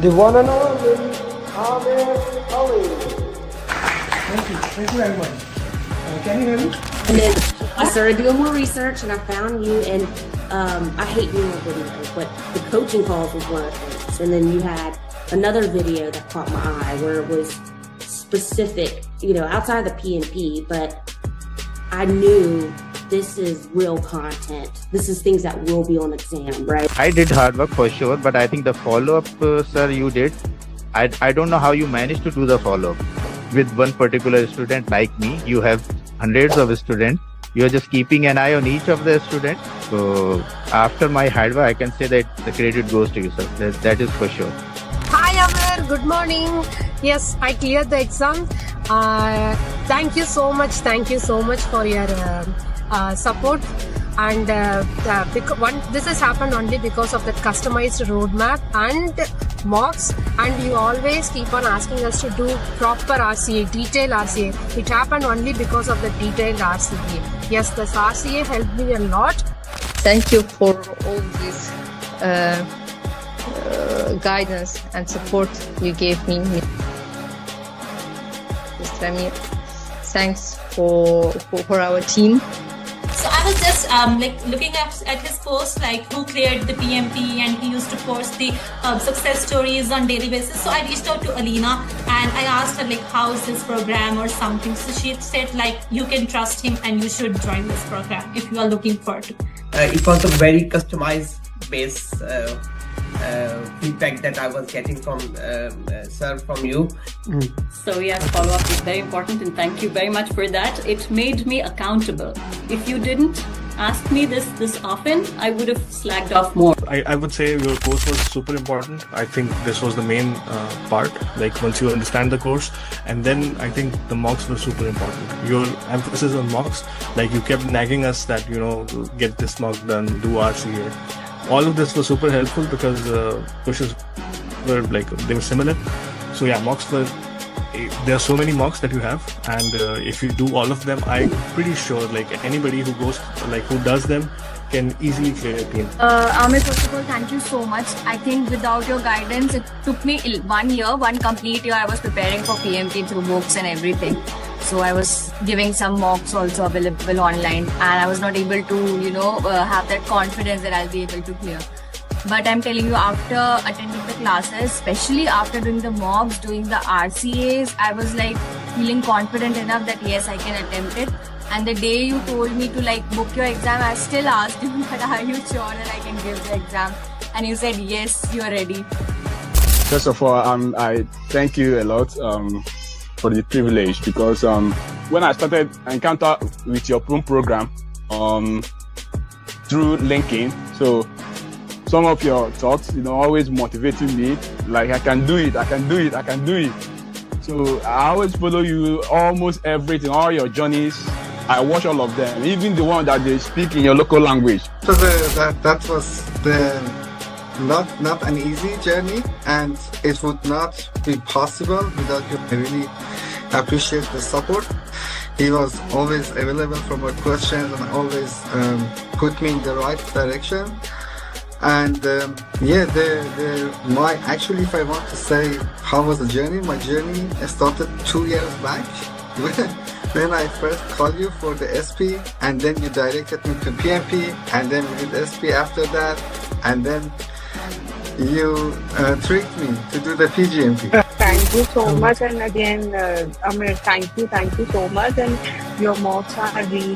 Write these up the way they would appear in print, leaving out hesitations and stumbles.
The one and only Ali. Thank you very much. Can you hear me? And then I started doing more research and I found you, and I hate doing videos, but the coaching calls was one of the things. And then you had another video that caught my eye where it was specific, outside the PMP, but I knew this is real content. This is things that will be on exam, right? I did hard work for sure, but I think the follow-up, sir, you did. I don't know how you managed to do the follow-up. With one particular student like me, you have hundreds of students. You're just keeping an eye on each of the students. So after my hard work, I can say that the credit goes to you, sir. That is for sure. Hi Amir, good morning. Yes, I cleared the exam. Thank you so much. Thank you so much for your support. And this has happened only because of the customized roadmap and mocks, and you always keep on asking us to do proper RCA, detailed RCA. It happened only because of the detailed RCA. Yes, this RCA helped me a lot. Thank you for all this guidance and support you gave me. Mr. Amir, thanks for our team. So I was just looking at his post, who cleared the PMP, and he used to post the success stories on daily basis. So I reached out to Alina and I asked her how is this program or something. So she said you can trust him and you should join this program if you are looking for it. It was a very customized base feedback that I was getting from sir, from you. So yes, follow-up is very important, and thank you very much for that. It made me accountable. If you didn't ask me this often, I would have slacked off more. I would say your course was super important. I think this was the main part, once you understand the course, and then I think the mocks were super important. Your emphasis on mocks, you kept nagging us that, get this mock done, do RCA. All of this was super helpful because pushes were they were similar. So yeah, mocks were, there are so many mocks that you have, and if you do all of them, I'm pretty sure anybody who goes who does them can easily clear a PMP. Amir, first of all, thank you so much. I think without your guidance, it took me 1 year, one complete year. I was preparing for PMP through books and everything. So I was giving some mocks also available online, and I was not able to, have that confidence that I'll be able to clear. But I'm telling you, after attending the classes, especially after doing the mocks, doing the RCAs, I was feeling confident enough that yes, I can attempt it. And the day you told me to book your exam, I still asked you, but are you sure that I can give the exam? And you said yes, you're ready. First of all, I thank you a lot for the privilege, because when I started encounter with your program through LinkedIn, so some of your thoughts, always motivating me, I can do it, I can do it, I can do it. So I always follow you, almost everything, all your journeys. I watch all of them, even the one that they speak in your local language. So that was not an easy journey, and it would not be possible without you. I really appreciate the support. He was always available for my questions and always put me in the right direction. And actually, if I want to say how was the journey, my journey started 2 years back when I first called you for the SP, and then you directed me to PMP, and then we did SP after that, and then you tricked me to do the PGMP. Thank you so much, and again, Amir, thank you so much, and your mocks are really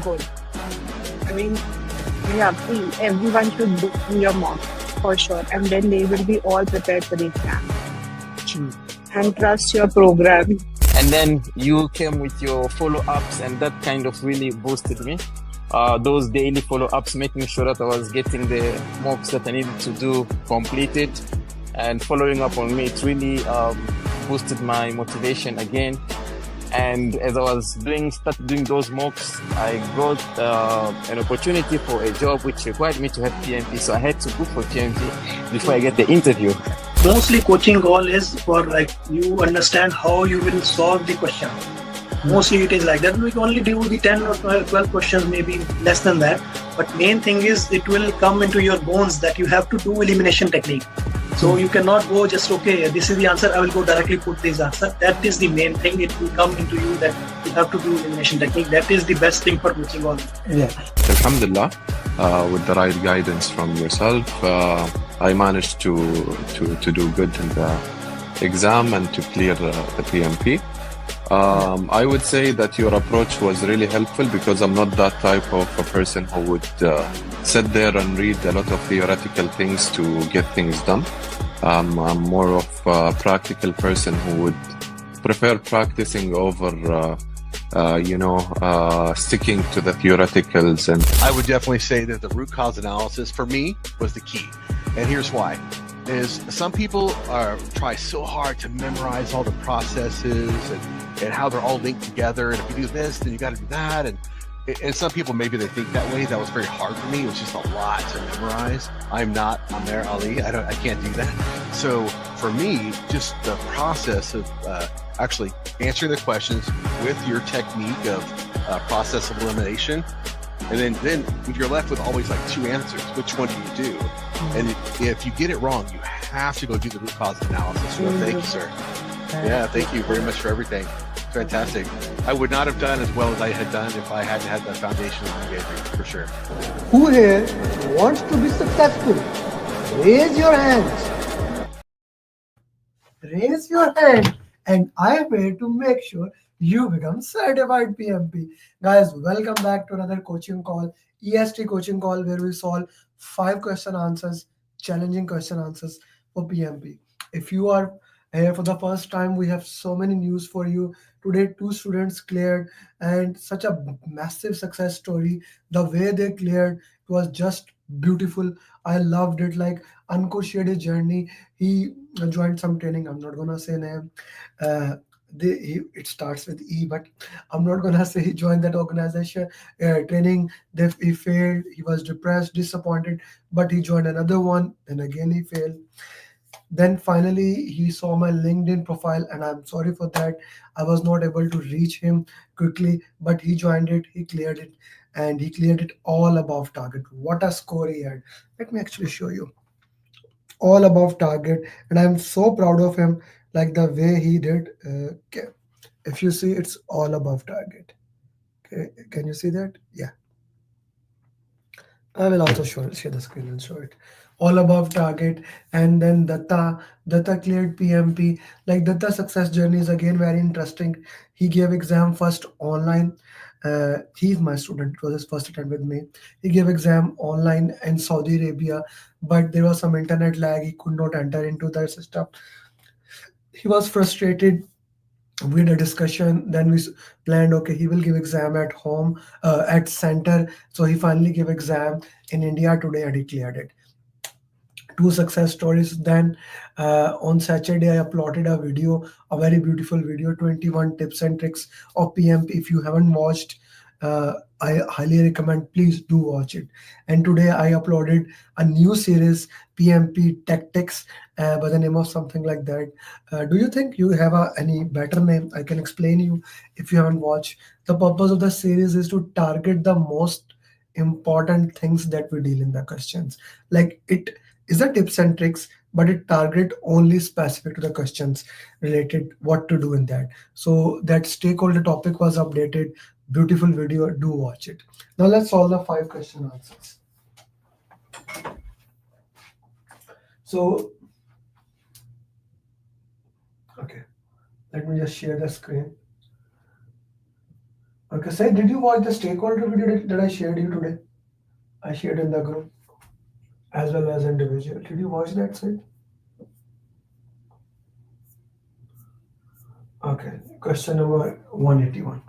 good. I mean, everyone should do your mock for sure, and then they will be all prepared for the exam. And trust your program. And then you came with your follow-ups, and that kind of really boosted me. Those daily follow-ups, making sure that I was getting the mocks that I needed to do completed, and following up on me, it really boosted my motivation again. And as I was started doing those mocks, I got an opportunity for a job which required me to have PMP. So I had to go for PMP before I get the interview. Mostly coaching goal is for you understand how you will solve the question. Mostly it is like that. We can only do the 10 or 12 questions, maybe less than that. But main thing is it will come into your bones that you have to do elimination technique. So you cannot go just, okay, this is the answer, I will go directly put this answer. That is the main thing. It will come into you that you have to do elimination technique. That is the best thing for coaching all. Yeah. Alhamdulillah, with the right guidance from yourself, I managed to do good in the exam and to clear the PMP. I would say that your approach was really helpful because I'm not that type of a person who would sit there and read a lot of theoretical things to get things done. I'm more of a practical person who would prefer practicing over sticking to the theoreticals. And I would definitely say that the root cause analysis for me was the key. And here's why. Is some people try so hard to memorize all the processes and how they're all linked together. And if you do this, then you got to do that. And some people, maybe they think that way. That was very hard for me. It was just a lot to memorize. I'm not Amer Ali. I can't do that. So for me, just the process of actually answering the questions with your technique of process of elimination. And then you're left with always like two answers. Which one do you do? And if you get it wrong, you have to go do the root cause analysis. Well, thank you, sir. Yeah, thank you very much for everything. Fantastic. I would not have done as well as I had done if I hadn't had the foundation that you gave me, for sure. Who here wants to be successful? Raise your hands. Raise your hand, and I am here to make sure you become certified PMP. Guys, welcome back to another coaching call, EST coaching call, where we solve 5 question answers, challenging question answers for PMP. If you are here for the first time, we have so many news for you. Today, 2 students cleared, and such a massive success story. The way they cleared was just beautiful. I loved it. Like Ankur shared his journey. He joined some training. I'm not gonna say name. It starts with E, but I'm not gonna say he joined that organization training. He failed. He was depressed, disappointed, but he joined another one, and again he failed. Then finally he saw my LinkedIn profile, and I'm sorry for that. I was not able to reach him quickly, but he joined it, he cleared it, and he cleared it all above target. What a score he had. Let me actually show you. All above target, and I'm so proud of him, like the way he did. Okay. If you see, it's all above target. Okay, can you see that? Yeah. I will also share the screen and show it. All above target. And then Datta cleared PMP. Like Datta success journey is again very interesting. He gave exam first online. He's my student. It was his first attempt with me. He gave exam online in Saudi Arabia, but there was some internet lag. He could not enter into the system. He was frustrated. We had a discussion. Then we planned, okay, he will give exam at home, at center. So he finally gave exam in India today, and he cleared it. 2 success stories. Then on Saturday I uploaded a video, a very beautiful video, 21 tips and tricks of PMP. If you haven't watched, I highly recommend, please do watch it. And today I uploaded a new series, PMP Tactics, by the name of something like that. Do you think you have any better name? I can explain you if you haven't watched. The purpose of the series is to target the most important things that we deal in the questions. Like, it is a tips and tricks, but it target only specific to the questions related what to do in that. So that stakeholder topic was updated. Beautiful video, do watch it. Now let's solve the 5 question answers. So okay, let me just share the screen. Okay, say, did you watch the stakeholder video that I shared you today? I shared in the group as well as individual. Did you watch that, Sid? Okay, question number 181.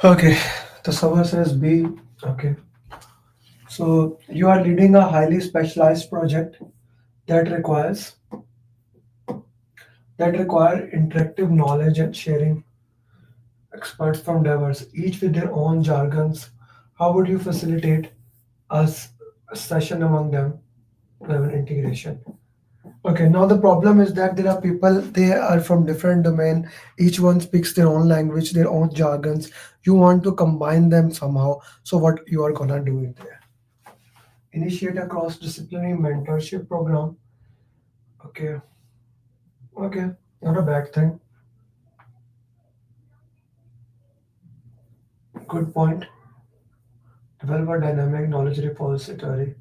Okay, the server says B. Okay, so you are leading a highly specialized project that requires interactive knowledge and sharing experts from diverse, each with their own jargons. How would you facilitate a session among them to have an integration? Okay, now the problem is that there are people, they are from different domain. Each one speaks their own language, their own jargons. You want to combine them somehow. So what you are gonna do it there? Initiate a cross-disciplinary mentorship program. Okay, okay, not a bad thing. Good point. Develop a dynamic knowledge repository.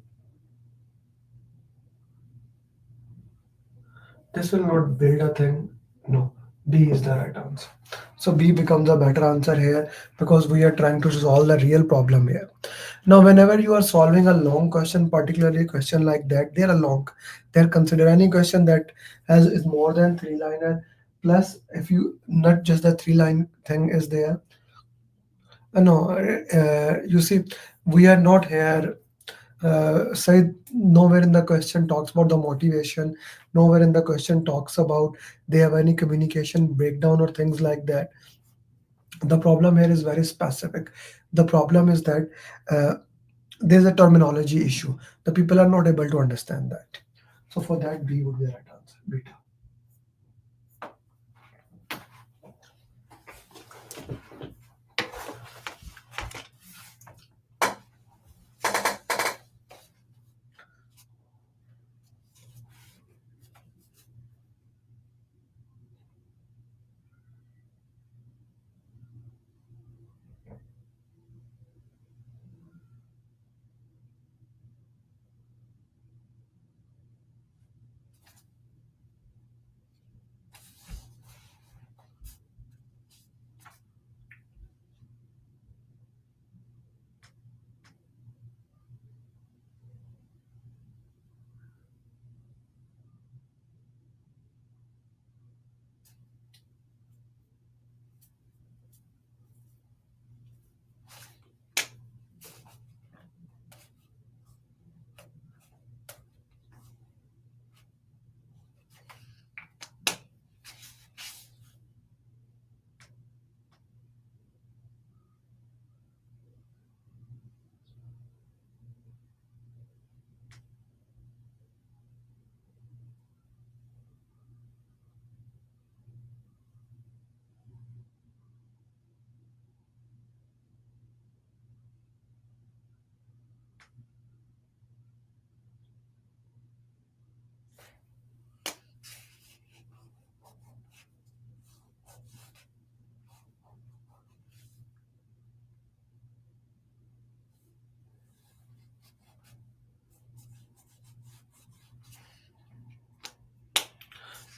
This will not build a thing. No, B is the right answer. So B becomes a better answer here because we are trying to solve the real problem here. Now, whenever you are solving a long question, particularly a question like that, they are long. They are considered any question that has is more than three liner. Plus, if you not just the three line thing is there. No, you see, we are not here. Said nowhere in the question talks about the motivation. Nowhere in the question talks about they have any communication breakdown or things like that. The problem here is very specific. The problem is that there's a terminology issue. The people are not able to understand that. So for that, B would be the right answer. Beta.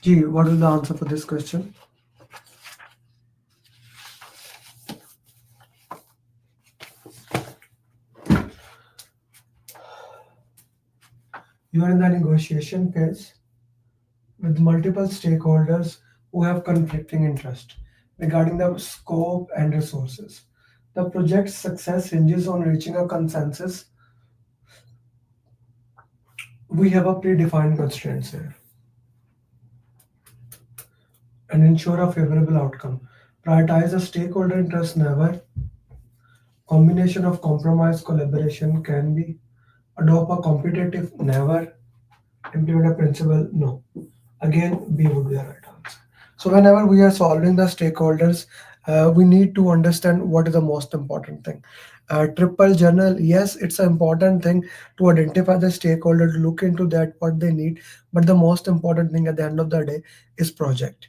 G, what is the answer for this question? You are in the negotiation phase with multiple stakeholders who have conflicting interest regarding the scope and resources. The project's success hinges on reaching a consensus. We have a predefined constraints here and ensure a favorable outcome. Prioritize the stakeholder interest never. Combination of compromise collaboration can be. Adopt a competitive never. Implement a principle no. Again, B would be the right answer. So whenever we are solving the stakeholders, we need to understand what is the most important thing. Triple journal, yes, it's an important thing to identify the stakeholder, to look into that what they need. But the most important thing at the end of the day is project.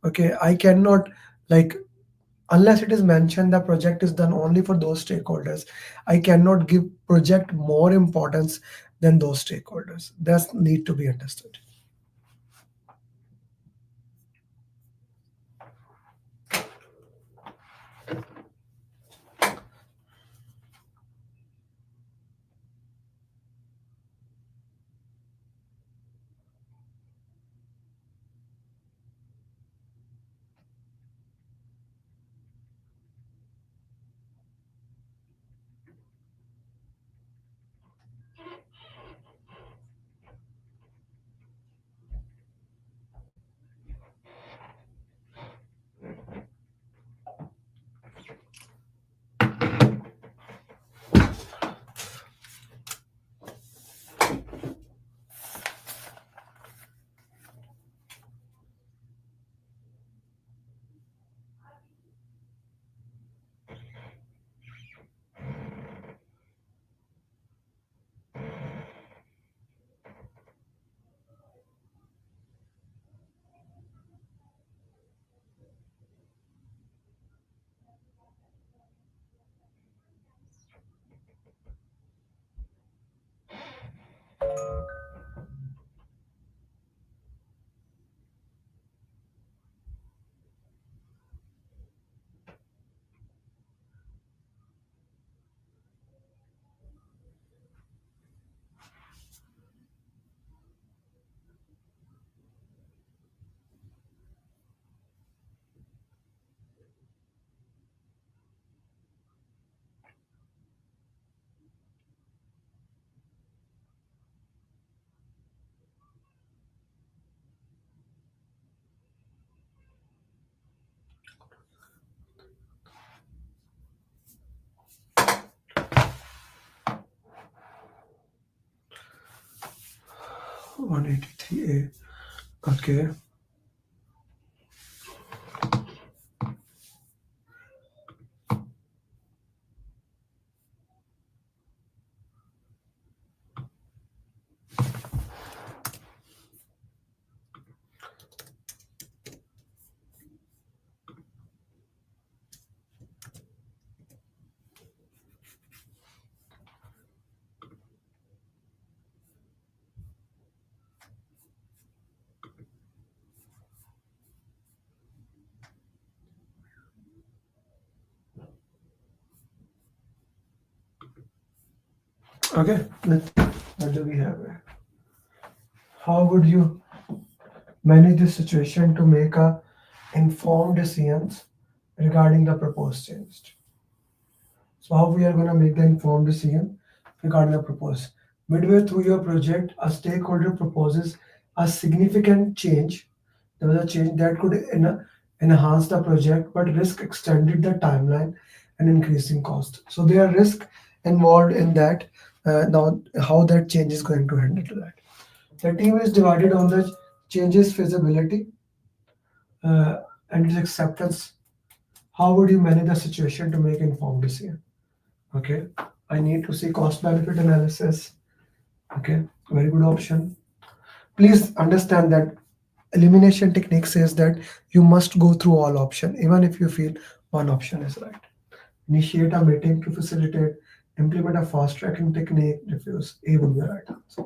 Okay, I cannot like unless it is mentioned the project is done only for those stakeholders. I cannot give project more importance than those stakeholders. That need to be understood. 183A. Okay. Okay, what do we have here? How would you manage this situation to make a informed decisions regarding the proposed change? So how we are going to make the informed decision regarding the proposed? Midway through your project, a stakeholder proposes a significant change. There was a change that could enhance the project, but risk extended the timeline and increasing cost. So there are risk involved in that. Now, how that change is going to handle to that? The team is divided on the changes feasibility and its acceptance. How would you manage the situation to make informed decision? Okay, I need to see cost benefit analysis. Okay, very good option. Please understand that elimination technique says that you must go through all options, even if you feel one option is right. Initiate a meeting to facilitate, implement a fast tracking technique, refuse. A would be the right answer.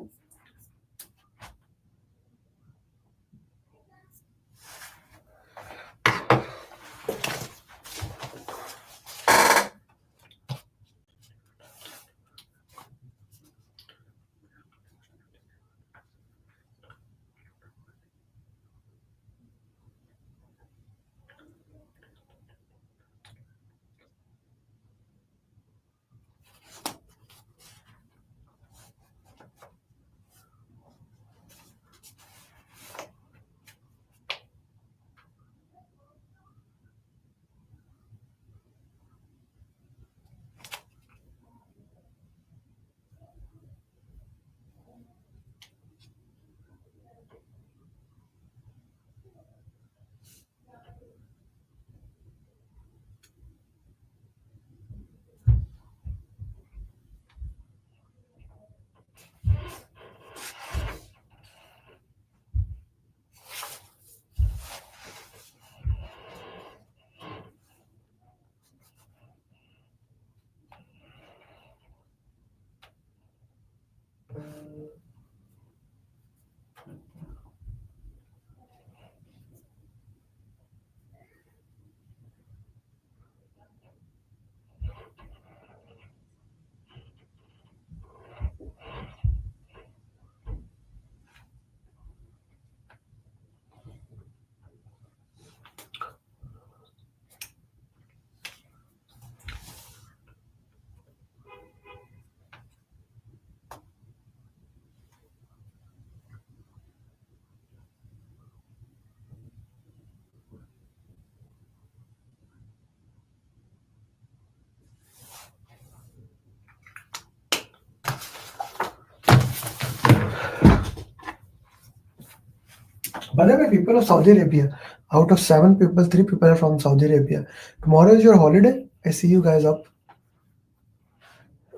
By the way, people of Saudi Arabia, out of 7 people, 3 people are from Saudi Arabia. Tomorrow is your holiday. I see you guys up.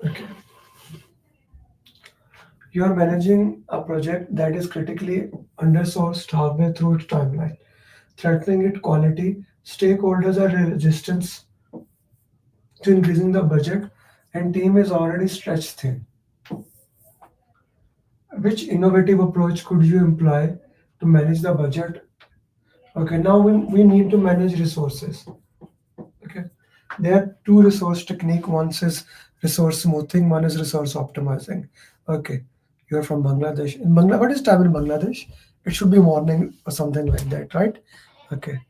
Okay. You are managing a project that is critically undersourced halfway through its timeline, threatening its quality. Stakeholders are resistant to increasing the budget, and team is already stretched thin. Which innovative approach could you employ to manage the budget? Okay, now we need to manage resources. Okay, there are 2 resource technique. One is resource smoothing, one is resource optimizing. Okay, you're from Bangladesh. In Bangladesh, what is time in Bangladesh? It should be morning or something like that, right? Okay,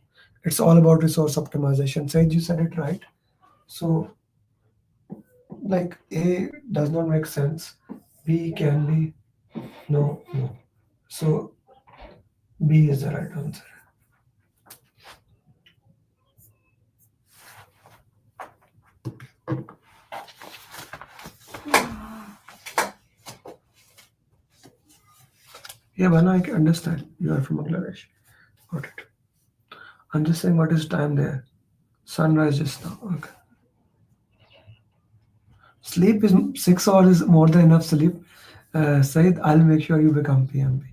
it's all about resource optimization. Said you said it right. So, like A does not make sense. B can be no. So B is the right answer. Yeah, Bana, I can understand. You are from Bangladesh. Got it. I'm just saying what is time there? Sunrise just now. Okay. Sleep is 6 hours is more than enough sleep. Said, I'll make sure you become PMP.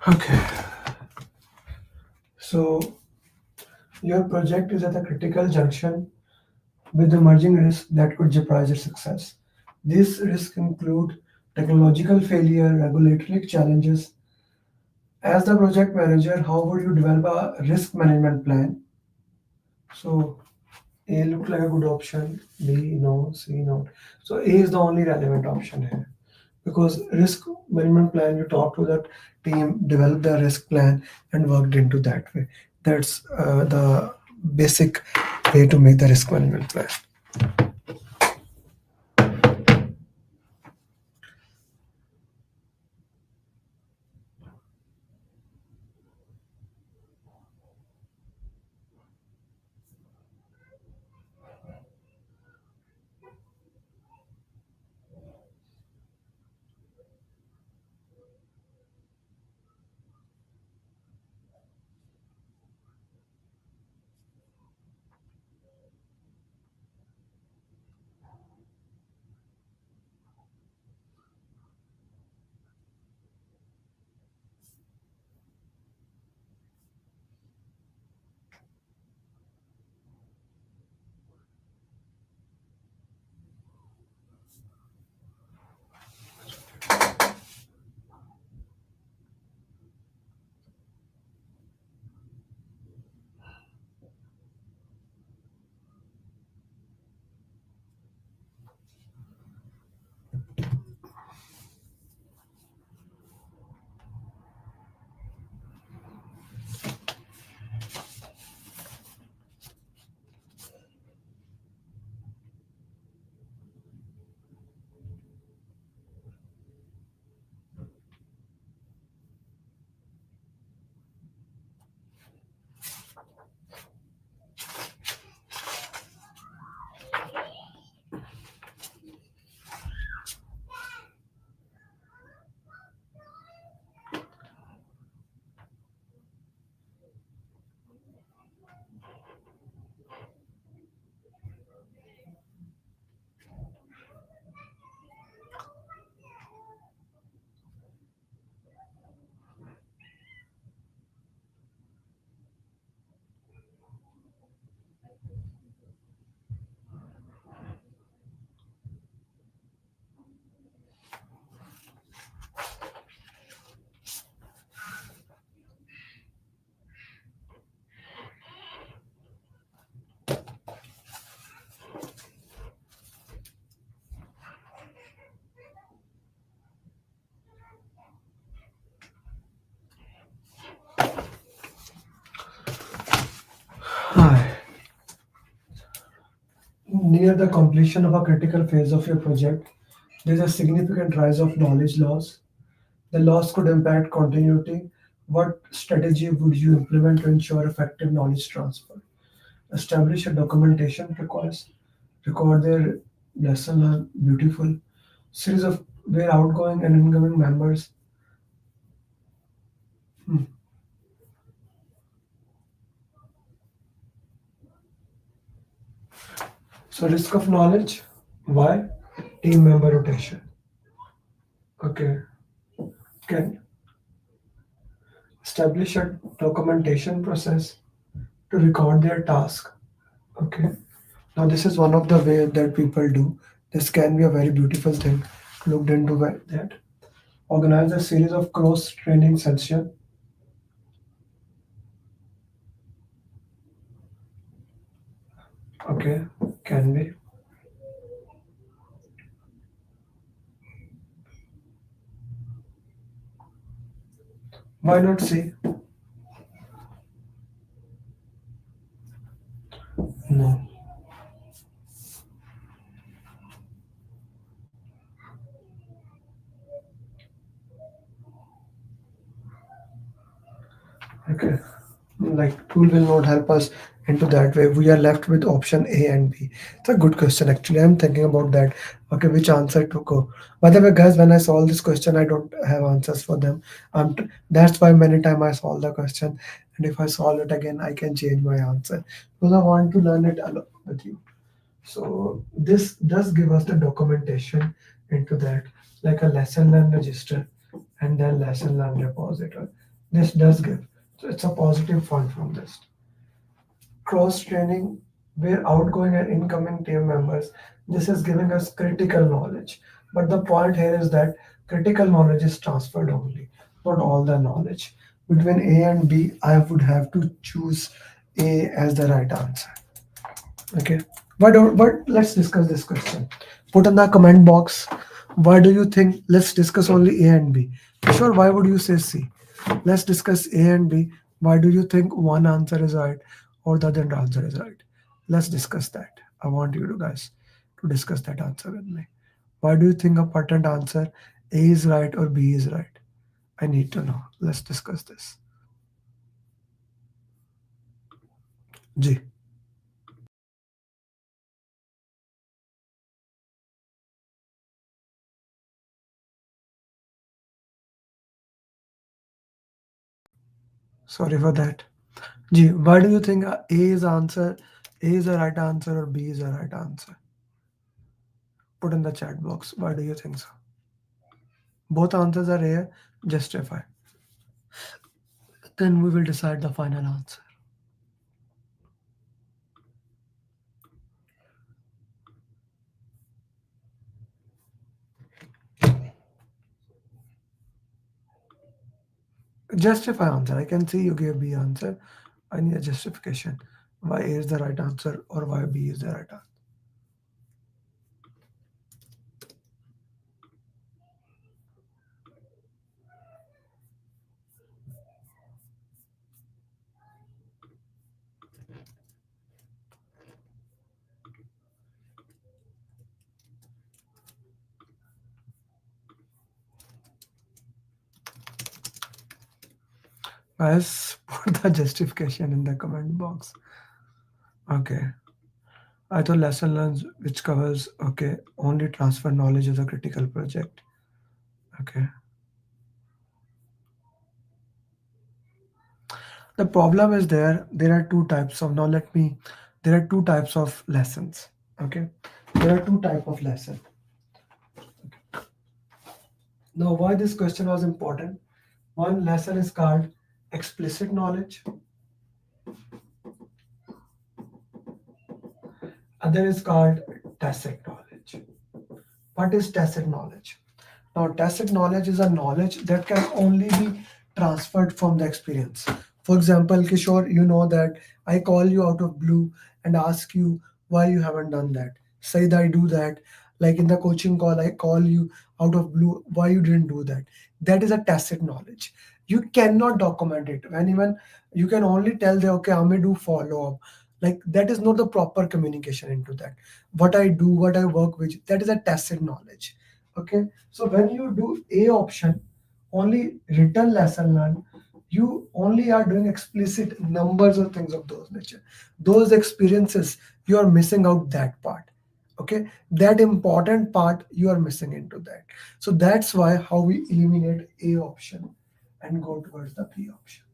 Okay. So your project is at a critical junction with emerging risks that could jeopardize its success. These risks include technological failure, regulatory challenges. As the project manager, how would you develop a risk management plan? So A looked like a good option, B no, C no. So A is the only relevant option here. Because risk management plan, you talk to that team, develop the risk plan and worked into that way. That's the basic way to make the risk management plan. Near the completion of a critical phase of your project, there is a significant rise of knowledge loss. The loss could impact continuity. What strategy would you implement to ensure effective knowledge transfer? Establish a documentation request, record their lesson learned beautiful series of where outgoing and incoming members. Hmm. So risk of knowledge, why? Team member rotation. Okay. Can establish a documentation process to record their task. Okay. Now this is one of the way that people do. This can be a very beautiful thing. Looked into that. Organize a series of cross training session. Okay, can be. Why not C? No. Okay. Like tool will not help us into that way. We are left with option A and B. It's a good question actually. I'm thinking about that. Okay, which answer to go? By the way, guys, when I solve this question, I don't have answers for them. That's why many times I solve the question, and if I solve it again, I can change my answer because I want to learn it along with you. So this does give us the documentation into that, like a lesson learn register and then lesson learn repository. This does give. So it's a positive point from this. Cross training where outgoing and incoming team members, this is giving us critical knowledge. But the point here is that critical knowledge is transferred only, not all the knowledge. Between A and B, I would have to choose A as the right answer. Okay. Why don't but let's discuss this question. Put in the comment box. Why do you think let's discuss only A and B? Sure, why would you say C? Let's discuss A and B. Why do you think one answer is right or the other answer is right? Let's discuss that. I want you to guys to discuss that answer with me. Why do you think a patterned answer A is right or B is right? I need to know. Let's discuss this. G. Sorry for that. G, why do you think A is answer? A is the right answer or B is the right answer? Put in the chat box. Why do you think so? Both answers are A. Justify. Then we will decide the final answer. Justify answer. I can see you gave B answer. I need a justification. Why A is the right answer or why B is the right answer. Guys, put the justification in the comment box. Okay. I thought lesson learned which covers okay only transfer knowledge is a critical project. Okay. The problem is there are two types of there are two types of lessons. Okay. There are two types of lesson. Now why this question was important? One lesson is called explicit knowledge. Other is called tacit knowledge. What is tacit knowledge? Now, tacit knowledge is a knowledge that can only be transferred from the experience. For example, Kishore, you know that I call you out of blue and ask you why you haven't done that. Say that I do that. Like in the coaching call, I call you out of blue, why you didn't do that. That is a tacit knowledge. You cannot document it. When even you can only tell them, okay, I may do follow up. Like that is not the proper communication into that. What I do, what I work with, that is a tacit knowledge. Okay, so when you do A option, only written lesson learned, you only are doing explicit numbers or things of those nature. Those experiences, you are missing out that part. Okay, that important part you are missing into that. So that's why how we eliminate A option and go towards the B option.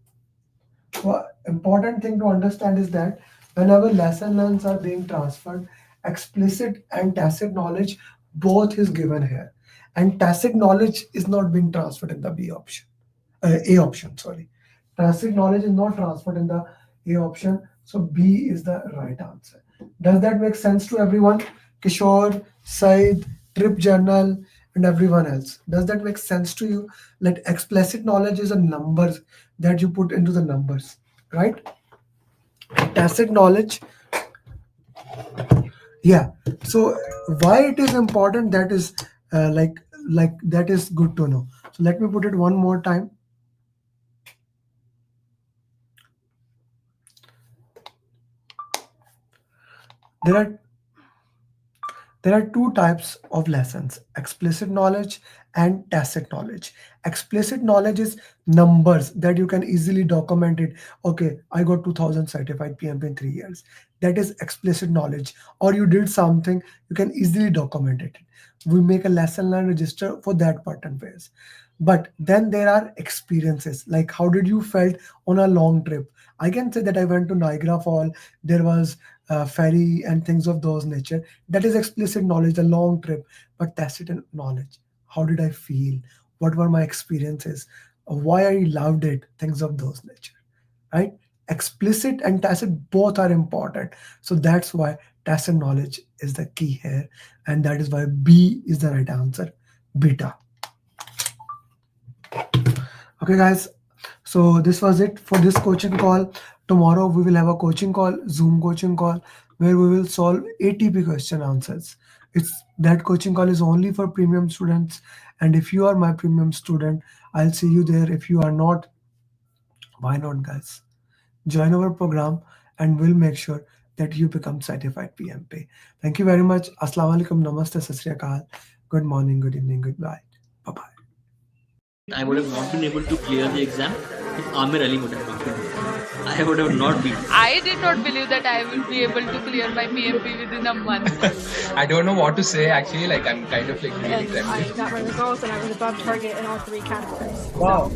So important thing to understand is that whenever lesson learns are being transferred, explicit and tacit knowledge both is given here, and tacit knowledge is not being transferred in the B option, A option. Sorry, tacit knowledge is not transferred in the A option, so B is the right answer. Does that make sense to everyone? Kishore, Said, Trip Journal, and everyone else. Does that make sense to you? Like explicit knowledge is a numbers that you put into the numbers, right? Tacit knowledge, yeah. So why it is important, that is like that is good to know. So let me put it one more time. There are two types of lessons: explicit knowledge and tacit knowledge. Explicit knowledge is numbers that you can easily document it. Okay, I got 2000 certified PMP in 3 years. That is explicit knowledge. Or you did something, you can easily document it. We make a lesson learned register for that part and ways. But then there are experiences, like how did you felt on a long trip? I can say that I went to Niagara Fall, there was a ferry and things of those nature. That is explicit knowledge, a long trip. But tacit knowledge, how did I feel? What were my experiences? Why I loved it? Things of those nature, right? Explicit and tacit both are important. So that's why tacit knowledge is the key here. And that is why B is the right answer, beta. Okay, guys. So this was it for this coaching call. Tomorrow we will have a coaching call, Zoom coaching call, where we will solve ATP question answers. That coaching call is only for premium students. And if you are my premium student, I'll see you there. If you are not, why not, guys? Join our program and we'll make sure that you become certified PMP. Thank you very much. Assalamu alaikum, namaste, sat sri akal. Good morning, good evening, goodbye. Bye-bye. I would have not been able to clear the exam if Amir Ali would have not been there. I would have not been. I did not believe that I will be able to clear my PMP within a month. I don't know what to say actually, like I'm kind of like really I got my results and I was above target in all 3 categories. Wow.